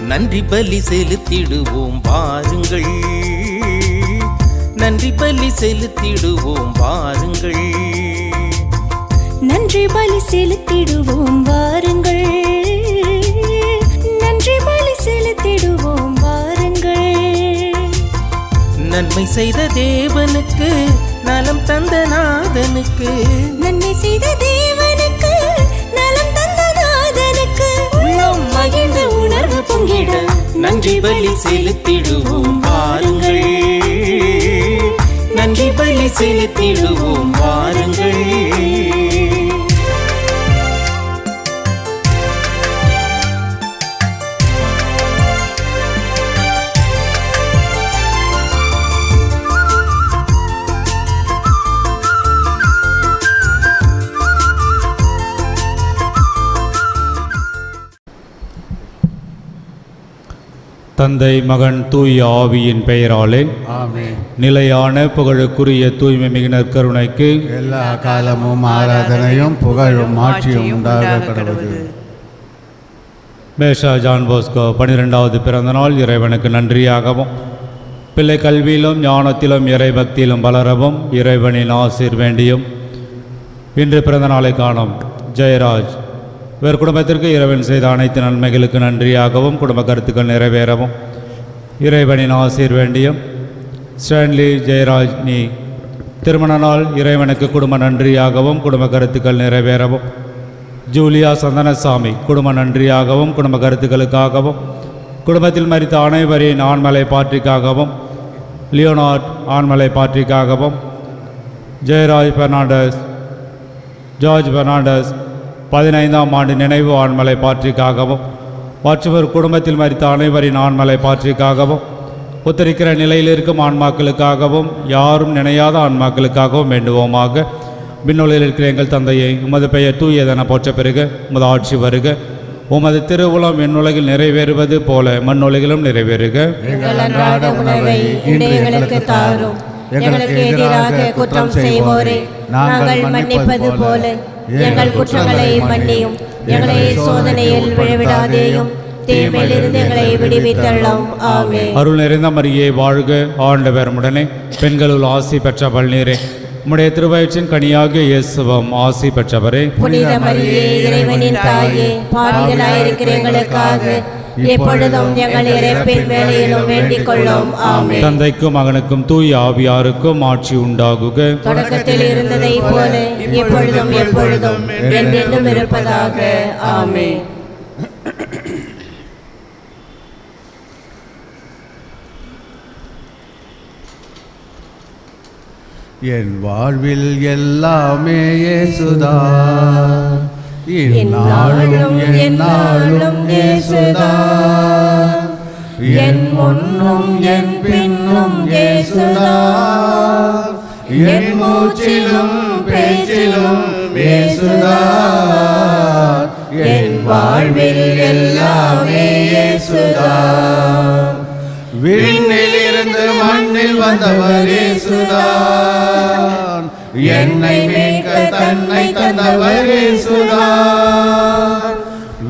நன்றி பலி செலுத்திடுவோம் வாருங்கள், நன்றி பலி செலுத்திடுவோம் வாருங்கள், நன்றி பலி செலுத்திடுவோம் வாருங்கள், நன்றி பலி செலுத்திடுவோம் வாருங்கள். நன்மை செய்த தேவனுக்கு, நலம் தந்த நாதனுக்கு, நன்மை செய்த தேவனுக்கு, நலம் தந்த நாதனுக்கு, உள்ளம் மகிழ்ந்த உணர்வு பொங்கிட நன்றி பலி செலுத்திடுவோம் வாருங்கள், நன்றி பலி செலுத்திடுவோம் வாருங்கள். தந்தை மகன் தூய ஆவியின் பெயராலே ஆமென். நிலையான புகழுக்குரிய தூய்மை மிகுனர் கருணைக்கு எல்லா காலமும் ஆராதனையும் புகழும் ஆட்சியும் உண்டாக கடவுது. மேஷா ஜான் போஸ்கோ 12வது பிறந்த நாள் இறைவனுக்கு நன்றியாகவும், பிள்ளை கல்வியிலும் ஞானத்திலும் இறை பக்தியிலும் வளரவும் இறைவனின் ஆசீர் வேண்டியும், இன்று பிறந்த நாளை காணும் ஜெயராஜ் இவர் குடும்பத்திற்கு இறைவன் செய்த அனைத்து நன்மைகளுக்கு நன்றியாகவும், குடும்ப கருத்துக்கள் நிறைவேறவும் இறைவனின் ஆசீர் வேண்டியும், ஸ்டான்லி ஜெயராஜ் நீ திருமண நாள் இறைவனுக்கு குடும்ப நன்றியாகவும், குடும்ப கருத்துக்கள் நிறைவேறவும், ஜூலியா சந்தனசாமி குடும்ப நன்றியாகவும், குடும்ப கருத்துக்களுக்காகவும், குடும்பத்தில் மரித்த அனைவரின் ஆண்மலை பாற்றிக்காகவும், லியோனார்ட் ஆண்மலை பாற்றிக்காகவும், ஜெயராஜ் பெர்னாண்டஸ், ஜார்ஜ் பெர்னாண்டஸ் 15ஆம் ஆண்டு நினைவு ஆண்மலை பாற்றிக்காகவும், மற்றவர் குடும்பத்தில் மரித்த அனைவரின் ஆண்மலை பாற்றிக்காகவும், உத்தரிக்கிற நிலையில் இருக்கும் ஆன்மாக்களுக்காகவும், யாரும் நினையாத ஆன்மாக்களுக்காகவும் வேண்டுவோமாக. விண்ணுலகில் இருக்கிற எங்கள் தந்தையை, உமது பெயர் தூயதென போற்ற பெறுக, உமது ஆட்சி வருக, உமது திருவுளம் விண்ணுலகில் நிறைவேறுவது போல மண்ணுலகிலும் நிறைவேறுக. எங்கள் அன்றாட உணவை இன்று எங்களுக்கு தாரும். எங்களுக்கு எதிராக குற்றம் செய்வோரை நாங்கள் மன்னிப்பது போல எங்கள் குற்றங்களை மன்னியும். எங்களை சோதனையில் விழவிடாதேயும், தீமையிலிருந்து எங்களை விடுவித்தள்ளும். ஆமென். அருள் நிறைந்த மரியே வாழ்க, ஆண்டவர் உடனே பெண்களுள் ஆசி பெற்றவள் நீரே, உம்முடைய திருவயிற்றின் கனியாகிய இயேசுவும் ஆசி பெற்றவரே. புனித மரியே, இறைவனின் தாயே, பாவிகளாயிருக்கிற எங்களுக்காக எப்பொழுதும் எங்கள் இறப்பின் வேளையிலும் வேண்டிக் கொள்ளும். ஆமென். தந்தைக்கும் மகனுக்கும் தூய ஆவியாருக்கும் ஆட்சி உண்டாகுக. தொடக்கத்தில் இருந்ததை போல எப்பொழுதும் எப்பொழுதும் என்றென்றும் இருப்பதாக. ஆமென். என் வாழ்வில் எல்லாமே இயேசுதான், என்னாலும் என்னாலும் இயேசுதான், என் முன்னும் என் பின்னும் இயேசுதான், என் மூச்சிலும் பேச்சிலும் இயேசுதான், என் வாழ்வில் எல்லாமே இயேசுதான். விண்ணில் இருந்து மண்ணில் வந்தவர் இயேசுதான், என்னை மீட்க தன்னை தந்தவர் இயேசுதான்.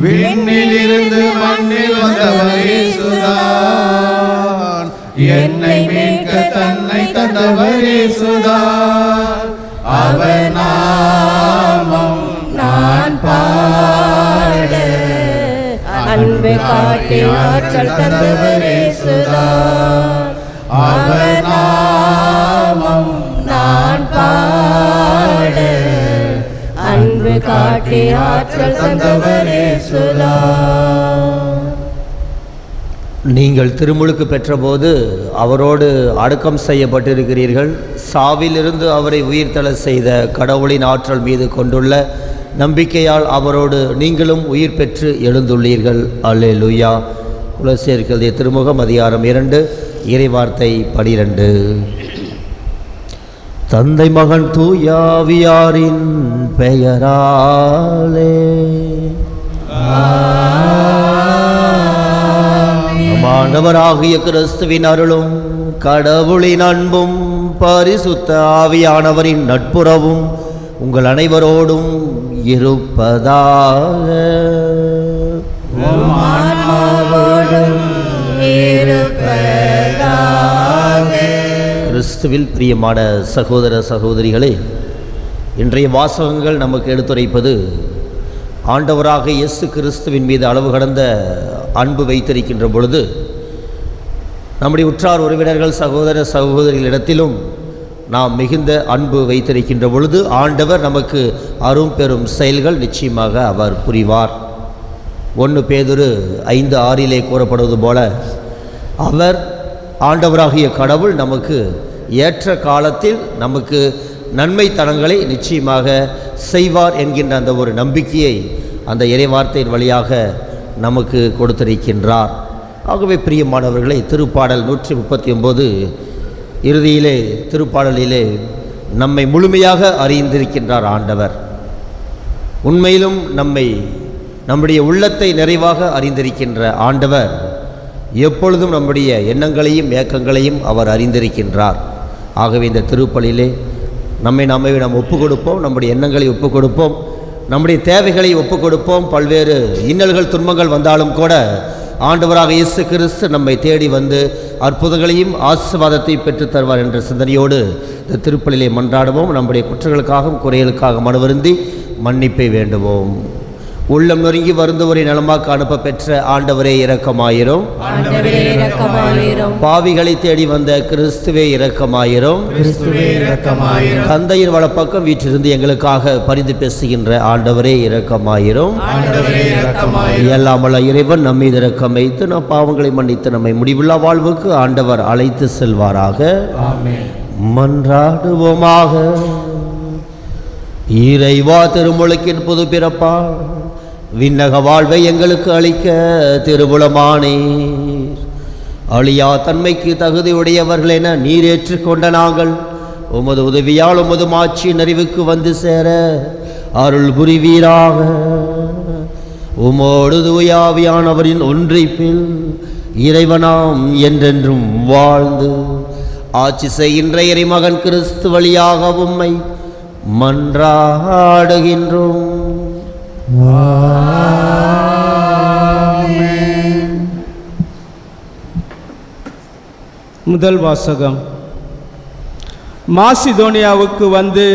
விண்ணில் இருந்து மண்ணில் வந்தவர் இயேசுதான், என்னை மீட்க தன்னை தந்தவர் இயேசுதான். அவர் நாமம் நான் பாட அன்பு காட்டி ஆற்றல் தந்தவர் இயேசுதான். அவர் நாமம் நான் பாட அன்பு காட்டி ஆற்றல் தந்தவர் இயேசுதான். நீங்கள் திருமுழுக்கு பெற்றபோது அவரோடு அடக்கம் செய்யப்பட்டிருக்கிறீர்கள். சாவிலிருந்து அவரை உயிர்த்தெழ செய்த கடவுளின் ஆற்றல் மீது கொண்டுள்ள நம்பிக்கையால் அவரோடு நீங்களும் உயிர் பெற்று எழுந்துள்ளீர்கள். அல்லேலூயா. குலசேயருக்கு எழுதிய திருமுகம் அதிகாரம் 2 இறைவார்த்தை 12. தந்தை மகன் தூயாவியாரின் பெயராலே ஆண்டவராகிய கிறிஸ்துவின் அருளும் கடவுளின் அன்பும் பரிசுத்த ஆவியானவரின் நட்புறவும் உங்கள் அனைவரோடும் இருப்பதாக. ஆன்மாவோடும் கிறிஸ்துவில் பிரியமான சகோதர சகோதரிகளே, இன்றைய வாசகங்கள் நமக்கு எடுத்துரைப்பது ஆண்டவராக இயேசு கிறிஸ்துவின் மீது அளவு கடந்த அன்பு வைத்திருக்கின்ற பொழுது நம்முடைய உற்றார் உறவினர்கள் சகோதர சகோதரிகளிடத்திலும் நாம் மிகுந்த அன்பு வைத்திருக்கின்ற பொழுது ஆண்டவர் நமக்கு அரும் பெரும் செயல்கள் நிச்சயமாக அவர் புரிவார். 1 பேதுரு 5:6 கூறப்படுவது போல அவர் ஆண்டவராகிய கடவுள் நமக்கு ஏற்ற காலத்தில் நமக்கு நன்மைத்தனங்களை நிச்சயமாக செய்வார் என்கின்ற அந்த ஒரு நம்பிக்கையை அந்த இறைவார்த்தையின் வழியாக நமக்கு கொடுத்திருக்கின்றார். ஆகவே பிரியமானவர்களை, திருப்பாடல் 139 இறுதியிலே திருப்பாடலிலே நம்மை முழுமையாக அறிந்திருக்கின்றார் ஆண்டவர். உண்மையிலும் நம்முடைய உள்ளத்தை நிறைவாக அறிந்திருக்கின்ற ஆண்டவர் எப்பொழுதும் நம்முடைய எண்ணங்களையும் ஏக்கங்களையும் அவர் அறிந்திருக்கின்றார். ஆகவே இந்த திருப்பலியிலே நாம் ஒப்பு கொடுப்போம், நம்முடைய எண்ணங்களை ஒப்பு கொடுப்போம், நம்முடைய தேவைகளை ஒப்பு கொடுப்போம். பல்வேறு இன்னல்கள் துன்பங்கள் வந்தாலும் கூட ஆண்டவராக இயேசு கிறிஸ்து நம்மை தேடி வந்து அற்புதங்களையும் ஆசீர்வாதத்தை பெற்றுத் தருவார் என்ற சிந்தனையோடு இந்த திருப்பலியிலே மன்றாடுவோம். நம்முடைய குற்றங்களுக்காகவும் குறைகளுக்காக மனவருந்தி மன்னிப்பை வேண்டுவோம். உள்ளம் நொறுங்கி வருந்தவரை நலமாக்க அனுப்ப பெற்ற ஆண்டவரே இரக்கமாயிரும். பாவிகளை தேடி வந்த கிறிஸ்துவே இரக்கமாயிரும். தந்தையின் வலப்பக்கம் வீற்றிருந்து எங்களுக்காக பரிந்து பேசுகின்ற ஆண்டவரே இரக்கமாயிரும். எல்லாமல்ல இறைவன் நம் மீது இரக்கம் வைத்து நம் பாவங்களை மன்னித்து நம்மை முடிவில்லா வாழ்வுக்கு ஆண்டவர் அழைத்து செல்வாராக. மன்றாடுவோமாக. இறைவா, திருமுழுக்கின் புது பிறப்பா விண்ணக வாழ்வை எங்களுக்கு அளிக்க திருவுளமானீர். அழியா தன்மைக்கு தகுதியுடையவர்கள் என நீர் ஏற்றுக்கொண்ட நாங்கள் உமது உதவியால் உமது மாட்சியின் அறிவுக்கு வந்து சேர அருள் புரிவீராக. உமோடு தூயாவியானவரின் ஒன்றிப்பில் இறைவனாம் என்றென்றும் வாழ்ந்து ஆட்சி செய்கின்ற இறைமகன் கிறிஸ்து வழியாக உம்மை மன்றாடுகின்றோம். முதல் வாசகம். மாசிதோனியாவுக்கு வந்து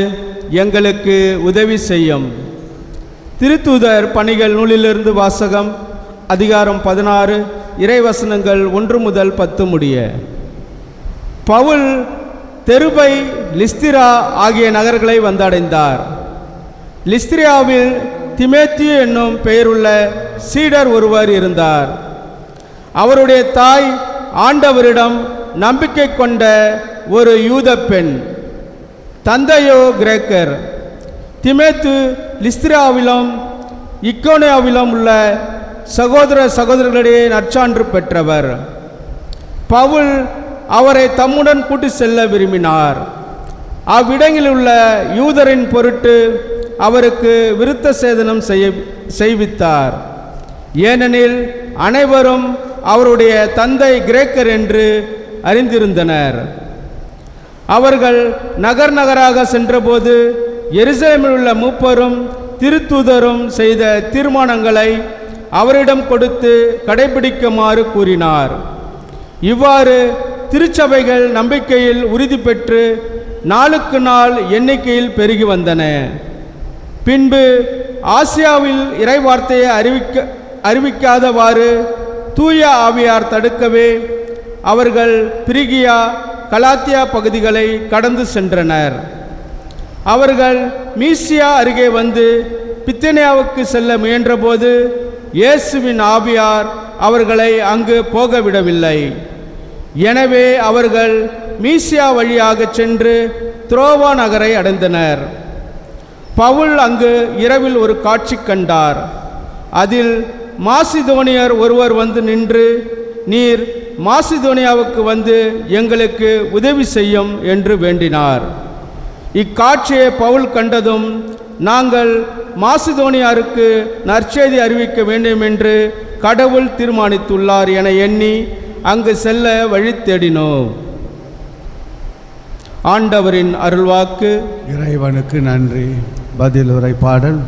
எங்களுக்கு உதவி செய்யும். திருத்தூதர் பணிகள் நூலிலிருந்து வாசகம். அதிகாரம் 16, இறைவசனங்கள் 1 முதல் 10 முடிய. பவுல் தெருபை, லிஸ்திரா ஆகிய நகர்களை வந்தடைந்தார். லிஸ்திரியாவில் திமேத்தியு என்னும் பெயருள்ள சீடர் ஒருவர் இருந்தார். அவருடைய தாய் ஆண்டவரிடம் நம்பிக்கை கொண்ட ஒரு யூத பெண். தந்தையோ கிரேக்கர். திமேத்து லிஸ்திராவிலும் இக்கோனியாவிலும் உள்ள சகோதர சகோதரர்களிடையே நற்சான்று பெற்றவர். பவுல் அவரை தம்முடன் கூட்டி செல்ல விரும்பினார். அவ்விடங்களில் உள்ள யூதரின் பொருட்டு அவருக்கு விருத்த சேதனம் செய்வித்தார். ஏனெனில் அனைவரும் அவருடைய தந்தை கிரேக்கர் என்று அறிந்திருந்தனர். அவர்கள் நகர் நகராக சென்றபோது எருசலேமில் உள்ள மூப்பரும் திருத்தூதரும் செய்த தீர்மானங்களை அவரிடம் கொடுத்து கடைபிடிக்குமாறு கூறினார். இவ்வாறு திருச்சபைகள் நம்பிக்கையில் உறுதி பெற்று நாளுக்கு நாள் எண்ணிக்கையில் பெருகி வந்தன. பின்பு ஆசியாவில் இறைவார்த்தையை அறிவிக்காதவாறு தூய ஆவியார் தடுக்கவே அவர்கள் பிரிகியா, கலாத்தியா பகுதிகளை கடந்து சென்றனர். அவர்கள் மீசியா அருகே வந்து பித்தனியாவுக்கு செல்ல முயன்றபோது இயேசுவின் ஆவியார் அவர்களை அங்கு போக விடவில்லை. எனவே அவர்கள் மீசியா வழியாக சென்று துரோவா நகரை அடைந்தனர். பவுல் அங்கு இரவில் ஒரு காட்சி கண்டார். அதில் மாசிதோனியர் ஒருவர் வந்து நின்று, நீர் மாசிதோனியாவுக்கு வந்து எங்களுக்கு உதவி செய்யும் என்று வேண்டினார். இக்காட்சியை பவுல் கண்டதும், நாங்கள் மாசிதோனியாருக்கு நற்செய்தி அறிவிக்க வேண்டும் என்று கடவுள் தீர்மானித்துள்ளார் என எண்ணி அங்கு செல்ல வழி தேடினோம். ஆண்டவரின் அருள்வாக்கு. இறைவனுக்கு நன்றி. பதிலுரை பாடல்.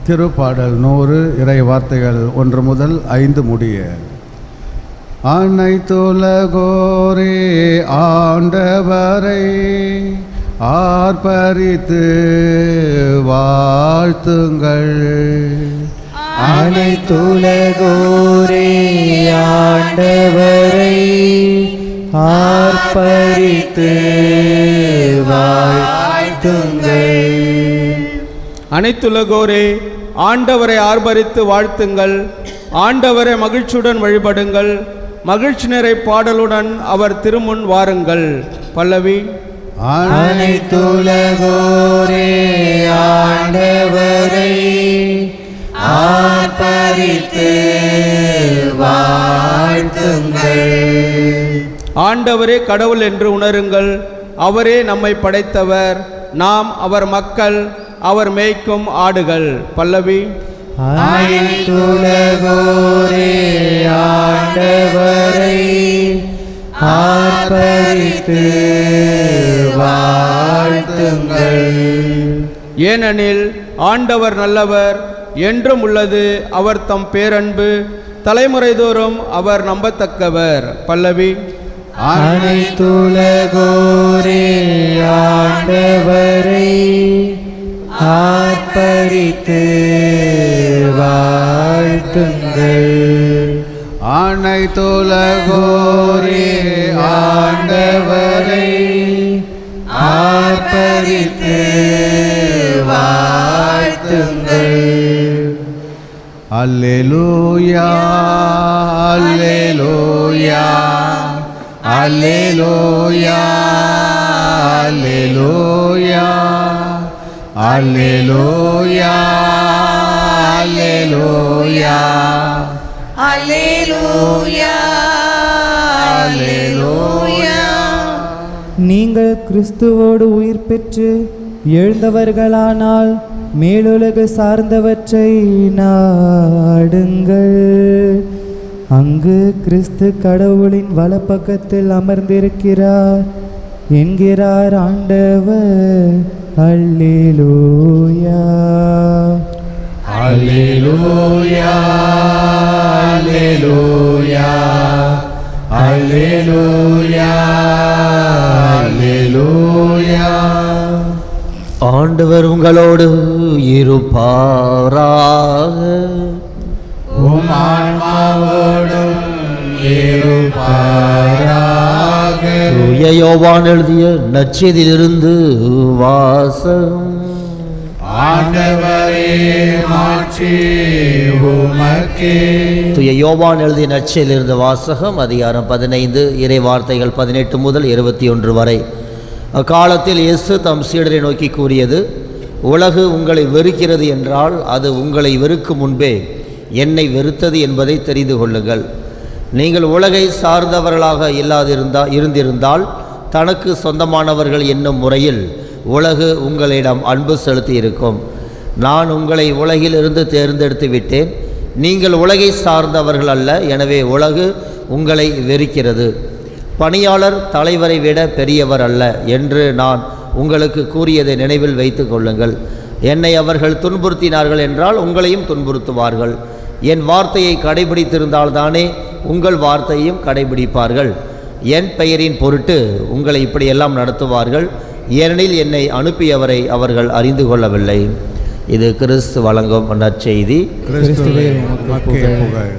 திருப்பாடல் 100, இறை வார்த்தைகள் 1 முதல் 5 முடிய. அனைத்துலகோரே ஆண்டவரை ஆர்ப்பரித்து வாழ்த்துங்கள். அனைத்துலகோரே ஆண்டவரை ஆர்ப்பரித்து வாழ்த்துங்கள். அனைத்துலகோரே ஆண்டவரை ஆர்ப்பரித்து வாழ்த்துங்கள். ஆண்டவரை மகிழ்ச்சியுடன் வழிபடுங்கள். மகிழ்ச்சி நிறை பாடலுடன் அவர் திருமுன் வாருங்கள். பல்லவி. அனைத்துலகோரே ஆண்டவரை ஆர்ப்பரித்து வாழ்த்துங்கள். ஆண்டவரே கடவுள் என்று உணருங்கள். அவரே நம்மை படைத்தவர். நாம் அவர் மக்கள், அவர் மேய்க்கும் ஆடுகள். பல்லவி. அனைத்துலகோரே ஆண்டவரை ஆர்ப்பரித்து வாழ்த்துங்கள். ஏனெனில் ஆண்டவர் நல்லவர், என்றும் உள்ளது அவர் தம் பேரன்பு. தலைமுறை தோறும் அவர் நம்பத்தக்கவர். பல்லவி. அனைத்துலகோரே ஆண்டவரை ஆர்ப்பரித்து வாழ்த்துங்கள். அனைத்துலகோரே ஆண்டவரை ஆர்ப்பரித்து வாழ்த்துங்கள். அல்லேலூயா அல்லேலூயா அல்லேலூயா அல்லேலூயா அல்லேலூயா அல்லேலூயா அல்லேலூயா அல்லேலூயா. நீங்கள் கிறிஸ்துவோடு உயிர் பெற்று எழுந்தவர்களானால் மேலுலக சார்ந்தவற்றை நாடுங்கள். அங்கு கிறிஸ்து கடவுளின் வலப்பக்கத்தில் அமர்ந்திருக்கிறார் என்கிறார் ஆண்டவர். அல்லேலூயா அல்லேலூயா அல்லேலூயா அல்லேலூயா அல்லேலூயா. ஆண்டவர் உங்களோடு இருப்பாராக. உம் ஆன்மாவோடும் இருப்பாராக. தூய யோவான் எழுதிய நற்செய்தியிலிருந்து வாசகம். ஆண்டவரே மாட்சி உமக்கே. தூய யோவான் எழுதிய நற்செய்தியிலிருந்து வாசகம். அதிகாரம் 15, இறை வார்த்தைகள் 18 முதல் 21 வரை. அக்காலத்தில் இயேசு தம் சீடரை நோக்கி கூறியது, உலகு உங்களை வெறுக்கிறது என்றால் அது உங்களை வெறுக்கும் முன்பே என்னை வெறுத்தது என்பதை தெரிந்து கொள்ளுங்கள். நீங்கள் உலகை சார்ந்தவர்களாக இருந்திருந்தால் தனக்கு சொந்தமானவர்கள் என்னும் முறையில் உலகு உங்களிடம் அன்பு செலுத்தி இருக்கும். நான் உங்களை உலகிலிருந்து தேர்ந்தெடுத்து விட்டேன். நீங்கள் உலகை சார்ந்தவர்கள் அல்ல, எனவே உலகு உங்களை வெறுக்கிறது. பணியாளர் தலைவரை விட பெரியவர் அல்ல என்று நான் உங்களுக்கு கூறியதை நினைவில் வைத்து கொள்ளுங்கள். என்னை அவர்கள் துன்புறுத்தினார்கள் என்றால் உங்களையும் துன்புறுத்துவார்கள். என் வார்த்தையை கடைபிடித்திருந்தால்தானே உங்கள் வார்த்தையும் கடைபிடிப்பார்கள். என் பெயரின் பொருட்டு உங்களை இப்படியெல்லாம் நடத்துவார்கள், ஏனெனில் என்னை அனுப்பியவரை அவர்கள் அறிந்து கொள்ளவில்லை. இது கிறிஸ்து வழங்கும் நற்செய்தி.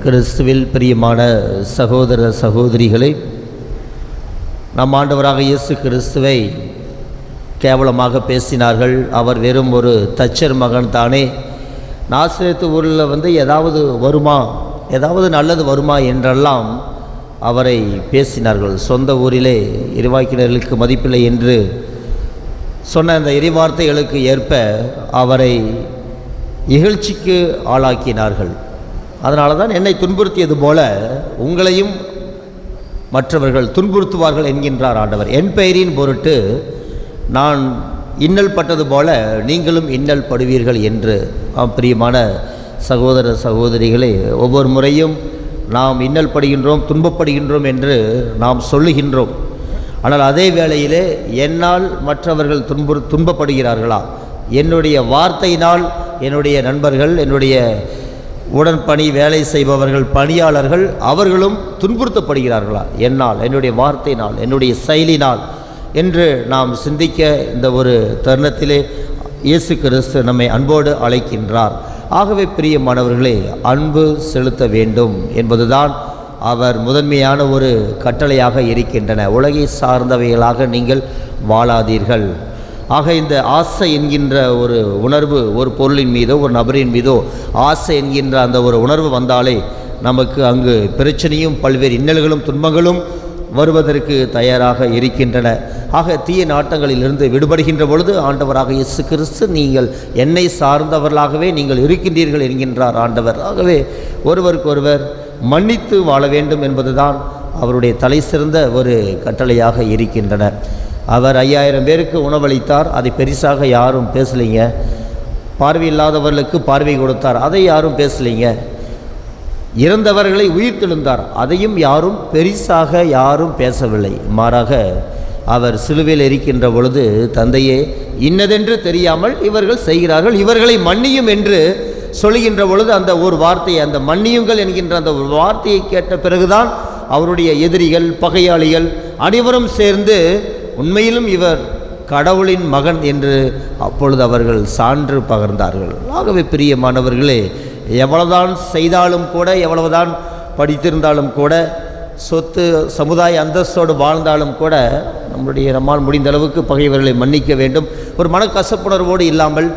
கிறிஸ்துவில் பிரியமான சகோதர சகோதரிகளை, நம் ஆண்டவராக இயேசு கிறிஸ்துவை கேவலமாக பேசினார்கள். அவர் வெறும் ஒரு தச்சர் மகன் தானே, நாசரேத்து ஊரில் ஏதாவது வருமா, ஏதாவது நல்லது வருமா என்றெல்லாம் அவரை பேசினார்கள். சொந்த ஊரிலே இறைவாக்கினர்களுக்கு மதிப்பில்லை என்று சொன்ன அந்த இறைவார்த்தைகளுக்கு ஏற்ப அவரை இகழ்ச்சிக்கு ஆளாக்கினார்கள். அதனால தான் என்னை துன்புறுத்தியது போல உங்களையும் மற்றவர்கள் துன்புறுத்துவார்கள் என்கின்றார் ஆண்டவர். என் பெயரின் பொருட்டு நான் இன்னல் பட்டது போல நீங்களும் இன்னல் படுவீர்கள் என்று. பிரியமான சகோதர சகோதரிகளே, ஒவ்வொரு முறையும் நாம் இன்னல் படுகின்றோம், துன்பப்படுகின்றோம் என்று நாம் சொல்லுகின்றோம். ஆனால் அதே வேளையிலே என்னால் மற்றவர்கள் துன்பப்படுகிறார்களா, என்னுடைய வார்த்தையினால் என்னுடைய நண்பர்கள், என்னுடைய உடன்பணி வேலை செய்பவர்கள், பணியாளர்கள், அவர்களும் துன்புறுத்தப்படுகிறார்களா என்னால், என்னுடைய வார்த்தையினால், என்னுடைய செயலினால் என்று நாம் சிந்திக்க இந்த ஒரு தருணத்திலே இயேசு கிறிஸ்து நம்மை அன்போடு அழைக்கின்றார். ஆகவே பிரியமானவர்களே, அன்பு செலுத்த வேண்டும் என்பதுதான் அவர் முதன்மையான ஒரு கட்டளையாக இருக்கின்றன. உலகை சார்ந்தவைகளாக நீங்கள் வாழாதீர்கள். ஆக இந்த ஆசை என்கின்ற ஒரு உணர்வு ஒரு பொருளின் மீதோ ஒரு நபரின் மீதோ ஆசை என்கின்ற அந்த ஒரு உணர்வு வந்தாலே நமக்கு அங்கு பிரச்சனையும் பல்வேறு இன்னல்களும் துன்பங்களும் வருவதற்கு தயாராக இருக்கின்றன. ஆக தீய நாட்டங்களிலிருந்து விடுபடுகின்ற பொழுது ஆண்டவராக இயேசு கிறிஸ்து நீங்கள் என்னை சார்ந்தவர்களாகவே நீங்கள் இருக்கின்றீர்கள் என்கின்றார் ஆண்டவர். ஆகவே ஒருவருக்கொருவர் மன்னித்து வாழ வேண்டும் என்பதுதான் அவருடைய தலை சிறந்த ஒரு கட்டளையாக இருக்கின்றன. அவர் 5000 பேருக்கு உணவளித்தார், அதை பெரிசாக யாரும் பேசலைங்க. பார்வையில்லாதவர்களுக்கு பார்வை கொடுத்தார், அதை யாரும் பேசலைங்க. இறந்தவர்களை உயிர்த்தெழுந்தார், அதையும் யாரும் பெரிசாக யாரும் பேசவில்லை. மாறாக அவர் சிலுவையில் இருக்கின்ற பொழுது, தந்தையே இன்னதென்று தெரியாமல் இவர்கள் செய்கிறார்கள், இவர்களை மன்னியும் என்று சொல்லுகின்ற பொழுது அந்த ஒரு வார்த்தையை, அந்த மன்னியுங்கள் என்கின்ற அந்த ஒரு வார்த்தையை கேட்ட பிறகுதான் அவருடைய எதிரிகள், பகையாளிகள் அனைவரும் சேர்ந்து உண்மையிலும் இவர் கடவுளின் மகன் என்று அப்பொழுது அவர்கள் சான்று பகர்ந்தார்கள். ஆகவே பிரியமானவர்களே, எவ்வளவுதான் செய்தாலும் கூட, எவ்வளவுதான் படித்திருந்தாலும் கூட, சொத்து சமுதாய அந்தஸ்தோடு வாழ்ந்தாலும் கூட நம்மால் முடிந்த அளவுக்கு பகைவர்களை மன்னிக்க வேண்டும். ஒரு மனக்கசப்புணர்வோடு இல்லாமல்,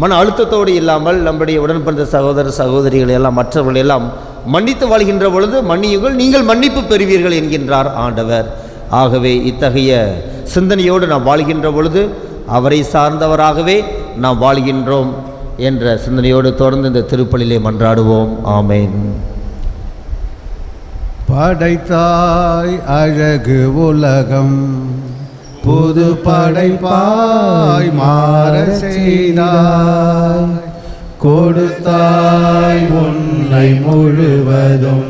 மன அழுத்தத்தோடு இல்லாமல், நம்முடைய உடன்பிறந்த சகோதர சகோதரிகளை எல்லாம் மற்றவர்கள் எல்லாம் மன்னித்து வாழ்கின்ற பொழுது மன்னியுங்கள், நீங்கள் மன்னிப்பு பெறுவீர்கள் என்கின்றார் ஆண்டவர். ஆகவே இத்தகைய சிந்தனையோடு நாம் வாழ்கின்ற பொழுது அவரை சார்ந்தவராகவே நாம் வாழ்கின்றோம் என்ற சிந்தனையோடு தொடர்ந்து இந்த திருப்பலிலே மன்றாடுவோம். ஆமென். படைத்தாய் அழகு உலகம், புது படைப்பாய் மாற செய்தாய், கொடுத்தாய் உன்னை முழுவதும்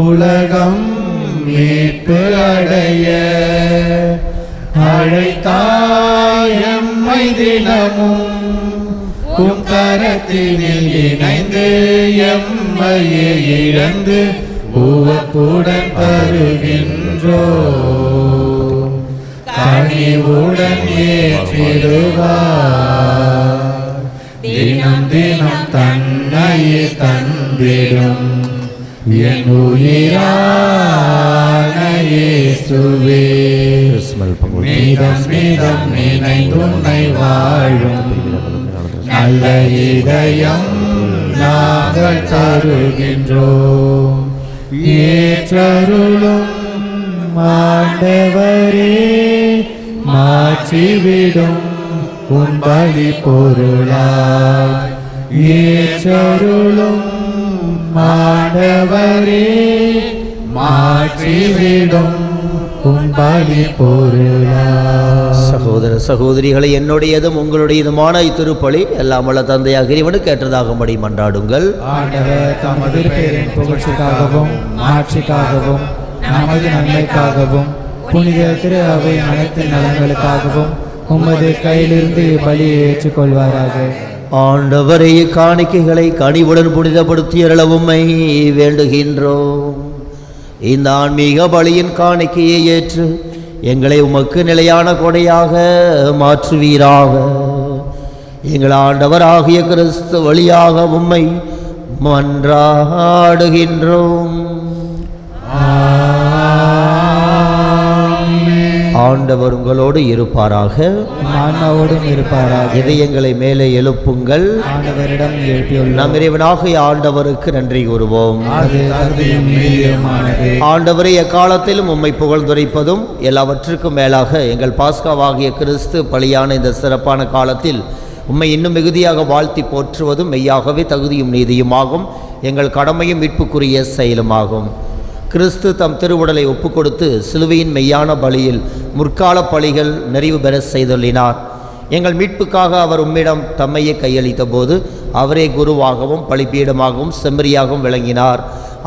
உலகம் மீட்பு அடைய, அழைத்தாய் எம்மை தினமும் உம் கரத்தினில் இணைந்து, எம்மையே இழந்து உவப்புடன் தருகின்றோ, கனிவுடன் ஏற்றிடுவார், தினம் தினம் தன்னையே தந்திடும் என் உயிரான இயேசுவே. மீதம் மீதம் நினைந்துன்னை வாழும் நல்ல இதயம் நாங்கள் தருகின்றோம். ஏற்றருளும் ஆண்டவரே, மாற்றிவிடும் உன் பலி பொருளாய். ஏற்றருளும் ஆண்டவரே, மாற்றிவிடும் உன் பலி பொருளாய். சகோதர சகோதரிகளை, என்னுடையதும் உங்களுடையதுமான இத்திருப்பலி எல்லாம் வல்ல தந்தையாக இறைவனுக்கு ஏற்றதாகும்படி மன்றாடுங்கள். ஆண்டவர் தமது பேரின் புகழ்ச்சிக்காகவும் ஆட்சிக்காகவும் நமது நன்மைக்காகவும் புனித திரு அவை அனைத்து நலன்களுக்காகவும் உமது கையிலிருந்து பலியை ஏற்றுக்கொள்வாராக. ஆண்டவரே, காணிக்கைகளை கனிவுடன் புனிதப்படுத்திய உம்மை வேண்டுகின்றோம். இந்த ஆன்மீக பலியின் காணிக்கையை ஏற்று எங்களை உமக்கு நிலையான கொடையாக மாற்றுவீராக. எங்கள் ஆண்டவர் ஆகிய கிறிஸ்து வழியாக உம்மை மன்றாடுகின்றோம். ஆண்டவர் உங்களோடு இருப்பாராக, ஆன்மாவோடும் இருப்பாராக. இதயங்களை மேலே எழுப்புங்கள். ஆண்டவரிடம் எழுப்பியுள்ளோம். நம் இறைவனாகிய ஆண்டவருக்கு நன்றி கூறுவோம். அது தகுதியும் நீதியுமானது. ஆண்டவரை எக்காலத்திலும் உம்மை புகழ்ந்துரைப்பதும் எல்லாவற்றுக்கும் மேலாக எங்கள் பாஸ்காவாகிய கிறிஸ்து பலியான இந்த சிறப்பான காலத்தில் உம்மை இன்னும் மிகுதியாக வாழ்த்தி போற்றுவதும் மெய்யாகவே தகுதியும் நீதியுமாகும், எங்கள் கடமையும் மீட்புக்குரிய செயலுமாகும். கிறிஸ்து தம் திருவுடலை ஒப்புக்கொடுத்து சிலுவையின் மெய்யான பலியில் முற்கால பலிகள் நிறைவு பெற செய்துள்ளினார். எங்கள் மீட்புக்காக அவர் உம்மிடம் தம்மையே கையளித்த போது அவரே குருவாகவும் பலிபீடமாகவும் செம்மறியாகவும் விளங்கினார்.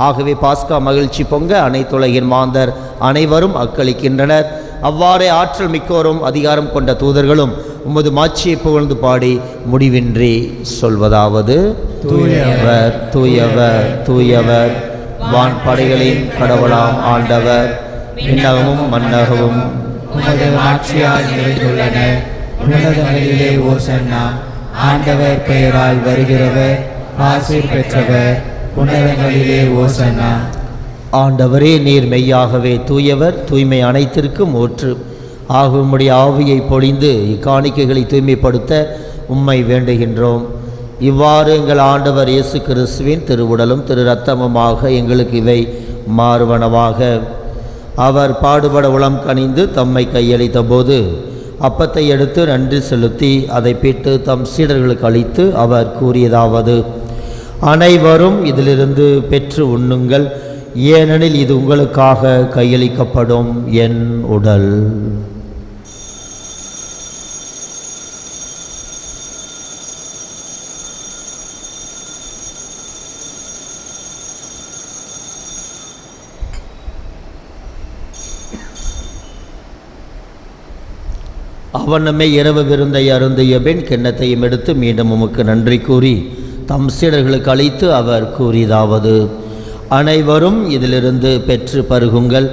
ஆகவே பாஸ்கா மகிழ்ச்சி பொங்க அனைத்துலகின் மாந்தர் அனைவரும் அக்களிக்கின்றனர். அவ்வாறே ஆற்றல் மிக்கோரும் அதிகாரம் கொண்ட தூதர்களும் உமது மாட்சியை புகழ்ந்து பாடி முடிவின்றி சொல்வதாவது: தூயவர் தூயவர் தூயவர், வான்படைகளின் கடவுளாம் ஆண்டவர், விண்ணகமும் மண்ணகமும் உமது ஆட்சியால் நிறைந்துள்ளன. உன்னதங்களிலே ஓசன்னா. ஆண்டவர் பெயரால் வருகிறவர் ஆசீர் பெற்றவர். உன்னதங்களிலே ஓசன்னா. ஆண்டவரே, நீர் மெய்யாகவே தூயவர், தூய்மை அனைத்திற்கும் ஊற்று. ஆகும்படி ஆவியை பொழிந்து இக்காணிக்கைகளை தூய்மைப்படுத்த உம்மை வேண்டுகின்றோம். இவ்வாறு எங்கள் ஆண்டவர் இயேசு கிறிஸ்துவின் திருவுடலும் திரு இரத்தமுமாக எங்களுக்கு இவை மாறுவனவாக. அவர் பாடுபட உளம் கனிந்து தம்மை கையளித்த போது அப்பத்தை எடுத்து நன்றி செலுத்தி அதை பிட்டு தம் சீடர்களுக்கு அளித்து அவர் கூறியதாவது: அனைவரும் இதிலிருந்து பெற்று உண்ணுங்கள், ஏனெனில் இது உங்களுக்காக கையளிக்கப்படும் என் உடல். அவனமே இரவு விருந்தை அருந்திய பின் கிண்ணத்தையும் எடுத்து மீண்டும் உமக்கு நன்றி கூறி தம் சீடர்களுக்கு அளித்து அவர் கூறியதாவது: அனைவரும் இதிலிருந்து பெற்று பருகுங்கள்,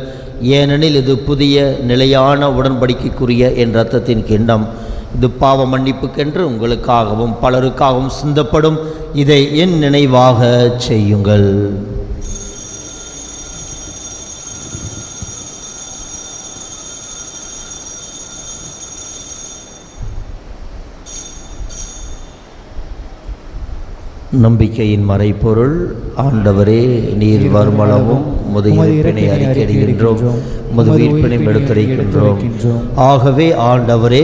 ஏனெனில் இது புதிய நிலையான உடன்படிக்கைக்குரிய என் இரத்தத்தின் கிண்ணம். இது பாவ மன்னிப்புக்கென்று உங்களுக்காகவும் பலருக்காகவும் சிந்தப்படும். இதை என் நினைவாக செய்யுங்கள். நம்பிக்கையின் மறைப்பொருள். ஆண்டவரே, நீர் வருமளவும் முது இருப்பினை அறிக்கையிடுகின்றோம், முது உயிர்ப்பினை எடுத்துரைக்கின்றோம். ஆகவே ஆண்டவரே,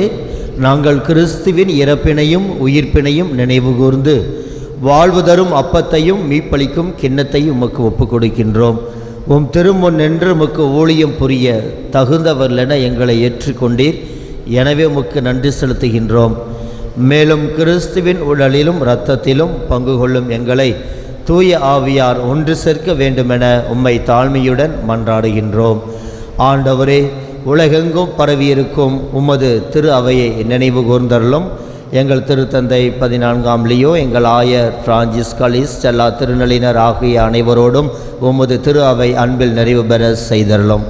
நாங்கள் கிறிஸ்துவின் இறப்பினையும் உயிர்ப்பினையும் நினைவு கூர்ந்து வாழ்வு தரும் அப்பத்தையும் மீப்பளிக்கும் கிண்ணத்தையும் உமக்கு ஒப்புக் கொடுக்கின்றோம். உம் திருமுன் நின்று உமக்கு ஊழியம் புரிய தகுந்தவர்களென எங்களை ஏற்றுக்கொண்டீர். எனவே உமக்கு நன்றி செலுத்துகின்றோம். மேலும் கிறிஸ்துவின் உடலிலும் இரத்தத்திலும் பங்கு கொள்ளும் எங்களை தூய ஆவியார் ஒன்று சேர்க்க வேண்டுமென உம்மை தாழ்மையுடன் மன்றாடுகின்றோம். ஆண்டவரே, உலகெங்கும் பரவியிருக்கும் உமது திரு அவையை நினைவு கூர்ந்தருளும். எங்கள் திருத்தந்தை 14ஆம் லியோ, எங்கள் ஆயர் பிரான்சிஸ் கலிஸ், எல்லா திருநிலையினர் ஆகிய அனைவரோடும் உமது திரு அவை அன்பில் நிறைவு பெற செய்தருளும்.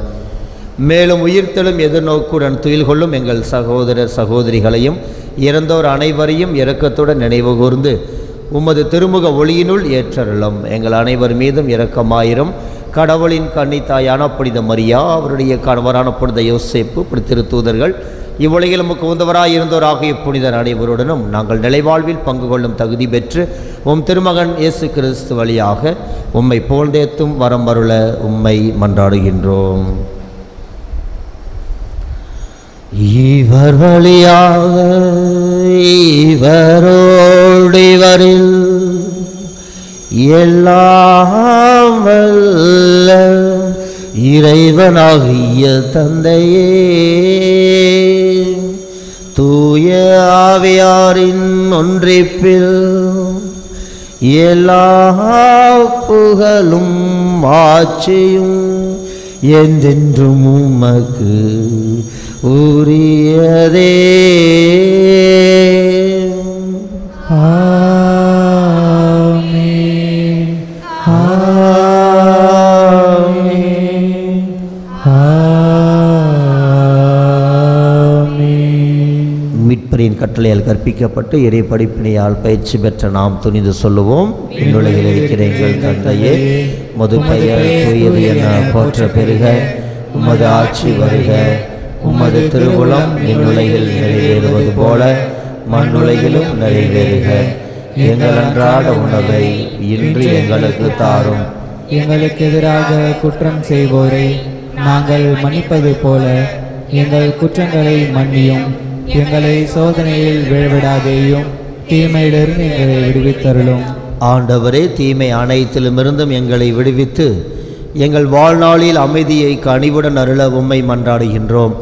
மேலும் உயிர்த்தெழும் எதிர்நோக்குடன் துயில் கொள்ளும் எங்கள் சகோதரர் சகோதரிகளையும் இறந்தோர் அனைவரையும் இரக்கத்துடன் நினைவு கூர்ந்து உமது திருமுக ஒளியினுள் ஏற்றருளும். எங்கள் அனைவர் மீதும் இரக்கமாயிரும். கடவுளின் கன்னித்தாயான புனித மரியா, அவருடைய கணவரான புனித யோசேப்பு, திருத்தூதர்கள், இவ்வுலகில் நமக்கு உந்தவராய் இருந்தோர் ஆகிய புனிதர் அனைவருடனும் நாங்கள் நிலைவாழ்வில் பங்கு கொள்ளும் தகுதி பெற்று உம் திருமகன் இயேசு கிறிஸ்து வழியாக உம்மை புகழ்ந்தேத்தும் வரம் அருள உம்மை மன்றாடுகின்றோம். இவர் வழியாக இவரோடு இவரில் எல்லாம் வல்ல இறைவனாகிய தந்தையே, தூய ஆவியாரின் ஒன்றிப்பில் எல்லா புகழும் ஆட்சியும் என்றென்றும் உமக்கு உரியதே. ஆமென். ஆமென். ஆமென். மீட்பரின் கட்டளையால் கற்பிக்கப்பட்டு இறை படிப்பினையால் பயிற்சி பெற்ற நாம் துணிந்து சொல்லுவோம்: விண்ணுலகில் இருக்கிற எங்கள் தந்தையே, உமது பெயர் தூயது என போற்ற பெறுக, உமது ஆட்சி வருக, உமது திருவுளம் விண்ணுலகில் நிறைவேறுவது போல மண்ணுலகிலும் நிறைவேறுக. எங்கள் அன்றாட உணவை இன்று எங்களுக்கு தாரும். எங்களுக்கு எதிராக குற்றம் செய்வோரை நாங்கள் மன்னிப்பது போல எங்கள் குற்றங்களை மன்னியும். எங்களை சோதனையில் விழவிடாதேயும், தீமையிலிருந்து எங்களை விடுவித்தருளும். ஆண்டவரே, தீமை அனைத்திலுமிருந்தும் எங்களை விடுவித்து எங்கள் வாழ்நாளில் அமைதியை கனிவுடன் அருள உம்மை மன்றாடுகின்றோம்.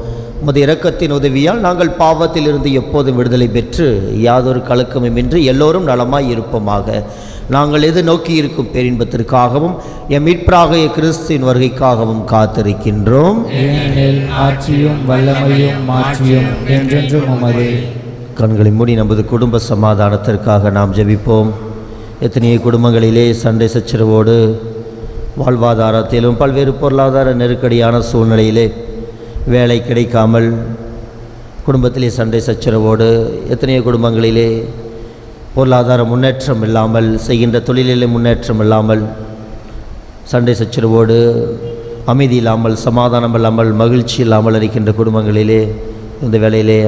உமது இரக்கத்தின் உதவியால் நாங்கள் பாவத்தில் இருந்து எப்போதும் விடுதலை பெற்று யாதொரு கலக்கமுமின்றி எல்லோரும் நலமாய் இருப்போமாக. நாங்கள் எது நோக்கி இருக்கும் பேரின்பத்திற்காகவும் எம் மீட்பராகிய கிறிஸ்துவின் வருகைக்காகவும் காத்திருக்கின்றோம். ஏனெனில் ஆட்சியும் வல்லமையும் மாட்சியும் என்றென்றும் உமதே. கண்களை மூடி நமது குடும்ப சமாதானத்திற்காக நாம் ஜெபிப்போம். எத்தனையோ குடும்பங்களிலே சண்டை சச்சரவோடு வாழ்வாதாரத்திலும் பல்வேறு பொருளாதார நெருக்கடியான சூழ்நிலையிலே வேலை கிடைக்காமல் குடும்பத்திலே சண்டை சச்சரவோடு எத்தனையோ குடும்பங்களிலே பொருளாதார முன்னேற்றம் இல்லாமல் செய்கின்ற தொழிலிலே முன்னேற்றம் இல்லாமல் சண்டை சச்சரவோடு அமைதி இல்லாமல் சமாதானம் இல்லாமல் மகிழ்ச்சி இல்லாமல் இருக்கின்ற குடும்பங்களிலே இந்த வேளையிலே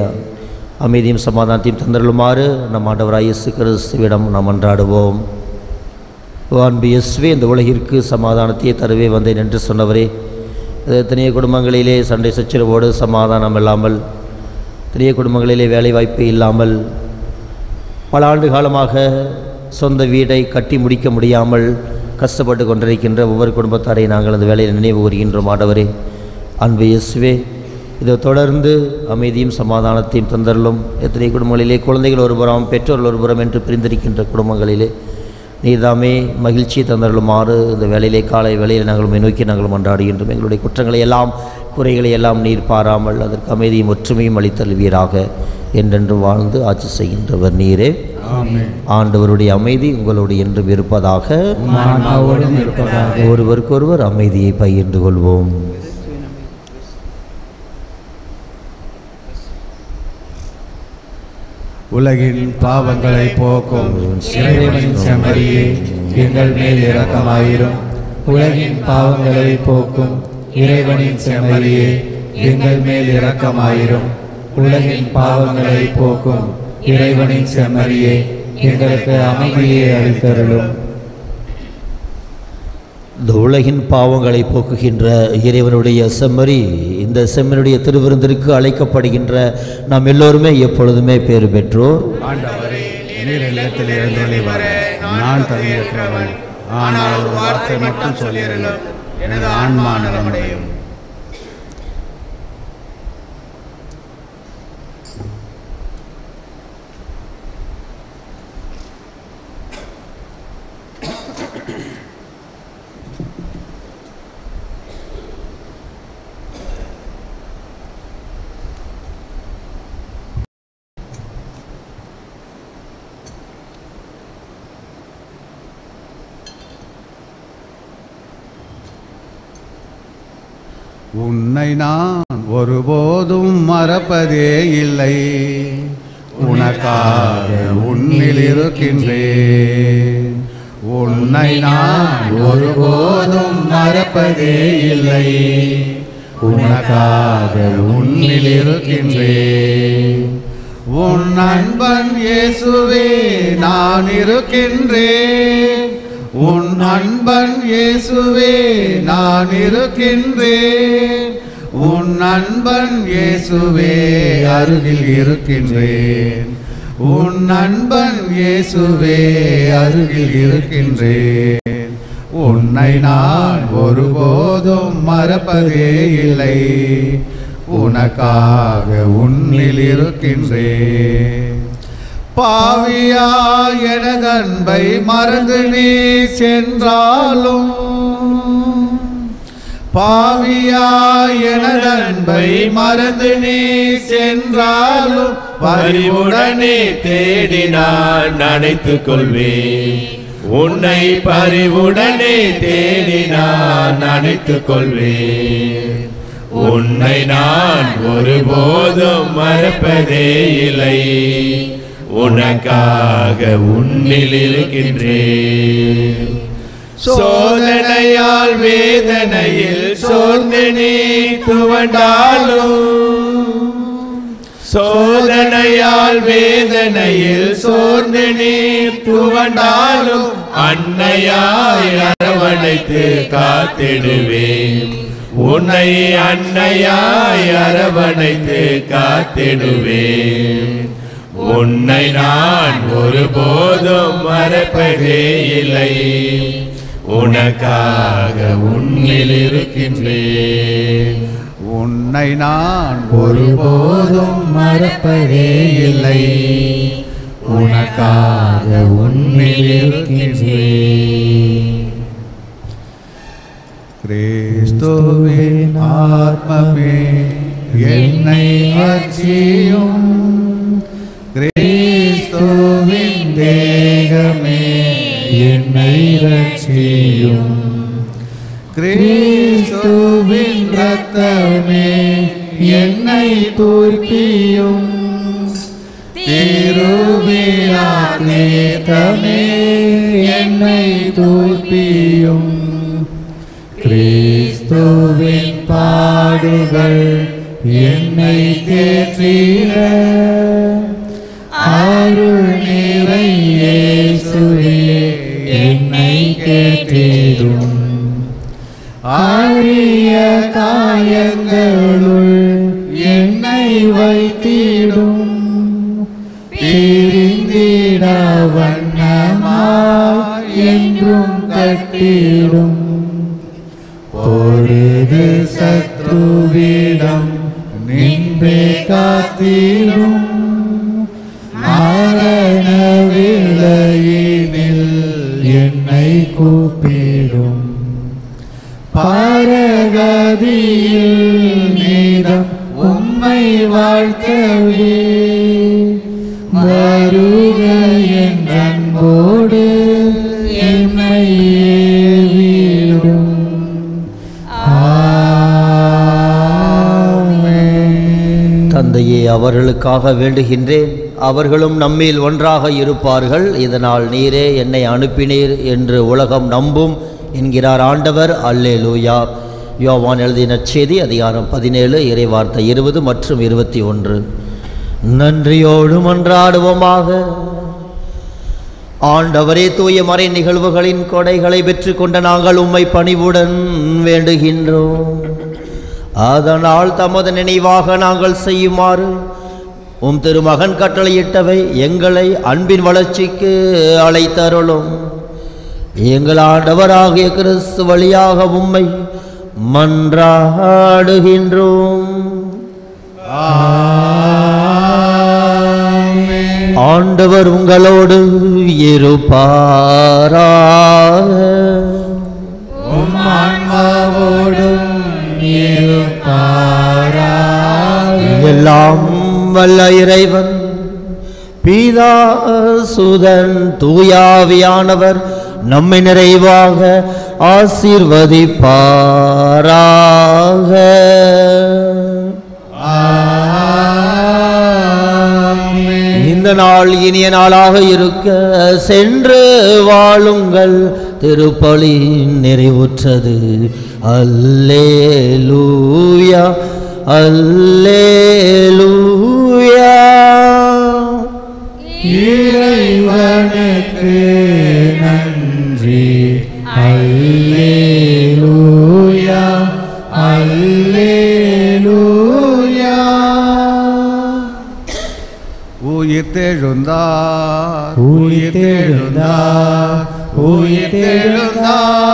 அமைதியும் சமாதானத்தையும் தந்தருளுமாறு நம் ஆண்டவராய் இயேசு கிறிஸ்துவிடம் நாம் மன்றாடுவோம். அன்பு இயேசுவே, இந்த உலகிற்கு சமாதானத்தையே தருவே வந்தேன் என்று சொன்னவரே, எத்தனையோ குடும்பங்களிலே சண்டை சச்சரவோடு சமாதானம் இல்லாமல், எத்தனையோ குடும்பங்களிலே வேலை வாய்ப்பு இல்லாமல், பல ஆண்டு காலமாக சொந்த வீடை கட்டி முடிக்க முடியாமல் கஷ்டப்பட்டு கொண்டிருக்கின்ற ஒவ்வொரு குடும்பத்தாரை நாங்கள் அந்த வேலையை நினைவு கூறுகின்றோம். ஆண்டவரே, அன்பு இயேசுவே, இதை தொடர்ந்து அமைதியும் சமாதானத்தையும் தந்தரலும். எத்தனை குடும்பங்களிலே குழந்தைகள் ஒருபுறம் பெற்றோர்கள் ஒருபுறம் என்று பிரிந்திருக்கின்ற குடும்பங்களிலே நீதாமே மகிழ்ச்சியை தந்தருளுமாறு இந்த வேலையிலே காலை வேளையில் நாங்கள் நோக்கி நாங்கள் மன்றாடுகின்றோம். எங்களுடைய குற்றங்களை எல்லாம் குறைகளை எல்லாம் நீர் பாராமல் அதற்கு அமைதியும் ஒற்றுமையும் அளித்தல்வீராக. என்றென்றும் வாழ்ந்து ஆட்சி செய்கின்றவர் நீரே. ஆண்டவருடைய அமைதி உங்களோடு என்றும் இருப்பதாக. ஒருவருக்கொருவர் அமைதியை பகிர்ந்து கொள்வோம். உலகின் பாவங்களை போக்கும் இறைவனின் செம்மறியே, எங்கள் மேல் இரக்கமாயிரும். உலகின் பாவங்களை போக்கும் இறைவனின் செம்மறியே, எங்கள் மேல் இரக்கமாயிரும். உலகின் பாவங்களை போக்கும் இறைவனின் செம்மறியே, எங்களுக்கு அமைதியை அளித்தருளும். இந்த உலகின் பாவங்களை போக்குகின்ற இறைவனுடைய செம்மறி, இந்த செம்மறியுடைய திருவிருந்திற்கு அழைக்கப்படுகின்ற நாம் எல்லோருமே எப்பொழுதுமே பேறு பெற்றோர். ஆண்டவரே, நீர் இல்லத்தில் எழுந்தருளி வர நான் தகுதியற்றவன், ஆனால் ஒரு வார்த்தை மட்டும் சொல்லியிருந்தேன், எனது ஆன்மா நலமடையும். உன்னை நான் ஒருபோதும் மறப்பதே இல்லை, உனக்காக உன்னில் இருக்கின்றேன். உன்னை நான் ஒருபோதும் மறப்பதே இல்லை, உனக்காக உன்னில் இருக்கின்றேன். உன் அன்பன் இயேசுவே நான் இருக்கின்றேன், உன் அன்பன் இயேசுவே நான் இருக்கின்றேன். உன் அன்பன் இயேசுவே அருகில் இருக்கின்றேன். உன் அன்பன் இயேசுவே அருகில் இருக்கின்றேன். உன்னை நான் ஒருபோதும் மறப்பதே இல்லை, உனக்காக உன்னில் இருக்கின்றேன். பாவியாய் எனது அன்பை மறந்து நீ சென்றாலும், பாவியாய் எனது அன்பை மறந்து நீ சென்றாலும், பரிவுடனே தேடி நான் அணைத்துக் கொள்வேன். உன்னை பரிவுடனே தேடி நான் அணைத்துக் கொள்வேன். உன்னை நான் ஒருபோதும் மறப்பதே இல்லை, உனக்காக உன்னில் இருக்கின்றேன். சோதனையால் வேதனையில் சோர்ந்து நீ துவண்டாலும், சோதனையால் வேதனையில் சோர்ந்து நீ துவண்டாலும், அன்னையாய் அரவணைத்து காத்திடுவேன். உன்னை அன்னையாய் அரவணைத்து காத்திடுவேன். உன்னை நான் ஒருபோதும் மறப்பதே இல்லை, உனக்காக உன்னில் இருக்கின்றேன். உன்னை நான் ஒருபோதும் மறப்பதே இல்லை, உனக்காக உன்னில் இருக்கின்றேன். கிறிஸ்துவின் ஆத்மமே என்னை அர்ச்சியும், என்னை ரட்சியும். கிறிஸ்துவின் இரத்தமே என்னை தூய்ப்பியும். திருவிழா நேதமே என்னை தூய்ப்பியும். கிறிஸ்துவின் பாடுகள் என்னை தேற்றிட அருள் நிறை இயேசுவே என்னை கேட்டிடும். அரிய காயங்களுள் என்னை வைத்திடும். பிரிந்திட வண்ணமாய் என்றும் கட்டிடும். பொழுது சத்ருவிடம் நின்றே காத்திடும். மரண வேளையினில் என்னை கூப்பிடும். பரகதியில் நீதம் உம்மை வாழ்த்தவே வருக என் அன்போடு என்னை ஏவிடும். தந்தையே, அவர்களுக்காக வேண்டுகின்றேன். அவர்களும் நம்மில் ஒன்றாக இருப்பார்கள். இதனால் நீரே என்னை அனுப்பினீர் என்று உலகம் நம்பும் என்கிறார் ஆண்டவர். அல்லேலூயா. யோவான் எழுதின செய்தி அதிகாரம் 17 இறைவார்த்தை 20 மற்றும் 21. நன்றியோடு மன்றாடுவோமாக. ஆண்டவரே, தூய மறை நிகழ்வுகளின் கொடைகளை பெற்று கொண்ட நாங்கள் உம்மை பணிவுடன் வேண்டுகின்றோம். அதனால் தமது நினைவாக நாங்கள் செய்யுமாறு உம் திருமகன் கட்டளையிட்டவை எங்களை அன்பின் வளர்ச்சிக்கு அழைத்தருளும். எங்கள் ஆண்டவராகிய கிறிஸ்து வழியாக உம்மை மன்றாடுகின்றோம். ஆண்டவர் உங்களோடு இருப்பாராக. உம் ஆன்மாவோடும் இருப்பாராக. எல்லாம் வல்ல இறைவன் பிதா சுதன் தூயாவியானவர் நம்மை நிறைவாக ஆசீர்வதிப்பாராக. இந்த நாள் இனிய நாளாக இருக்க சென்று வாழுங்கள். திருப்பலி நிறைவுற்றது. அல்லேலூயா, அல்லேலூயா. இறைவனுக்கு நன்றி. அல்லேலூயா, அல்லேலூயா. உயிர்த்தெழுந்தார், உயிர்த்தெழுந்தார், உயிர்த்தெழுந்தார்,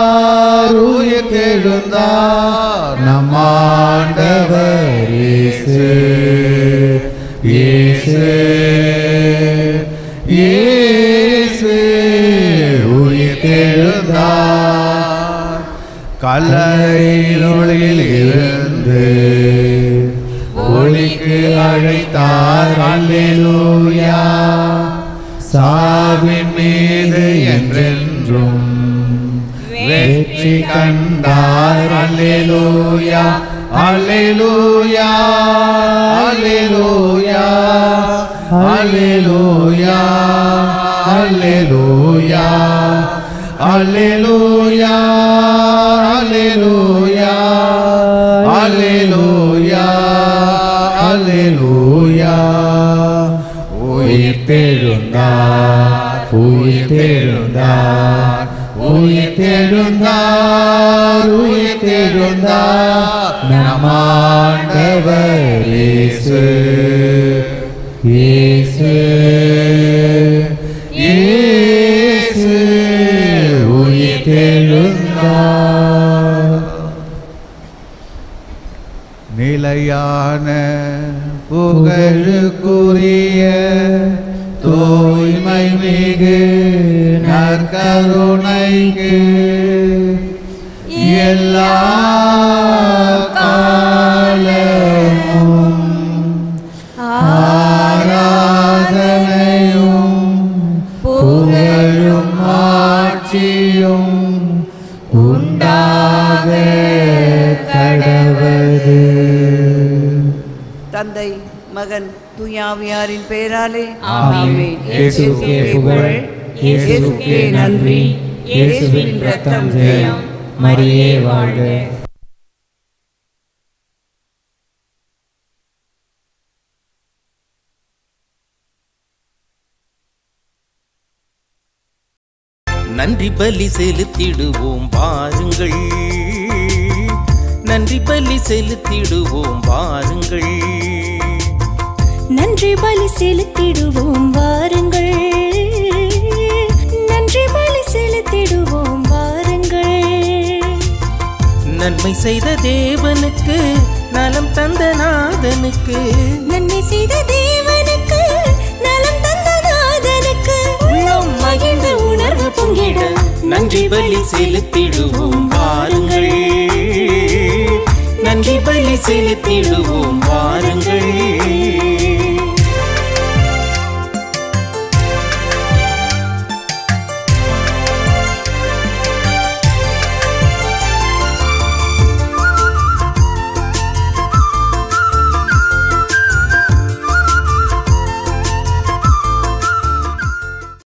உயிர்த்தெழுந்தார் நம் ஆண்டவர் இயேசு. இயேசு, இயேசு உயிர்த்தெழுந்தார். கல்லறையில் இருந்து ஒளிக்கு அழைத்தார். அல்லேலூயா. சாவின் மீது என்றென்றும் வெற்றி கண்டார். அல்லேலூயா, அல்லேலூயா, அல்லேலூயா, அல்லேலூயா, அல்லேலூயா, அல்லேலூயா, அல்லேலூயா, அல்லேலூயா, அல்லேலூயா. உயிர்த்தெழுந்தார், உயிர்த்தெழுந்தார், உயிர்த்தெழுந்தார், உயிர்த்தெழுந்தார் நம் ஆண்டவர் இயேசு. இயேசு, இயேசு உயிர்த்தெழுந்தார். நிலையான புகழுக்குரிய தூய்மை மிகு நற்கருணைக்கு எல்லா காலமும் ஆராதனையும் புகழும் தந்தை மகன் தூயாவியாரின் பெயராலே ஆமென். இயேசுவுக்கே புகழ், இயேசுவுக்கே நன்றி, இயேசுவின் இரத்தம் ஜெயம், மரியே வாழ்க. நன்றி பலி செலுத்திடுவோம் வாருங்கள், நன்றி பலி செலுத்திடுவோம் வாருங்கள், நன்றி பலி செலுத்திடுவோம் வாருங்கள், நன்றி பலி செலுத்திடுவோம் வாருங்கள். நன்மை செய்த தேவனுக்கு, நலம் தந்த நாதனுக்கு, நன்மை செய்த தேவனுக்கு, நலம் தந்த நாதனுக்கு, உள்ளம் மகிழ்ந்த உணர்வு பொங்கிட நன்றி பலி செலுத்திடுவோம் வாருங்கள், நன்றி பலி செலுத்திடுவோம் வாருங்கள்.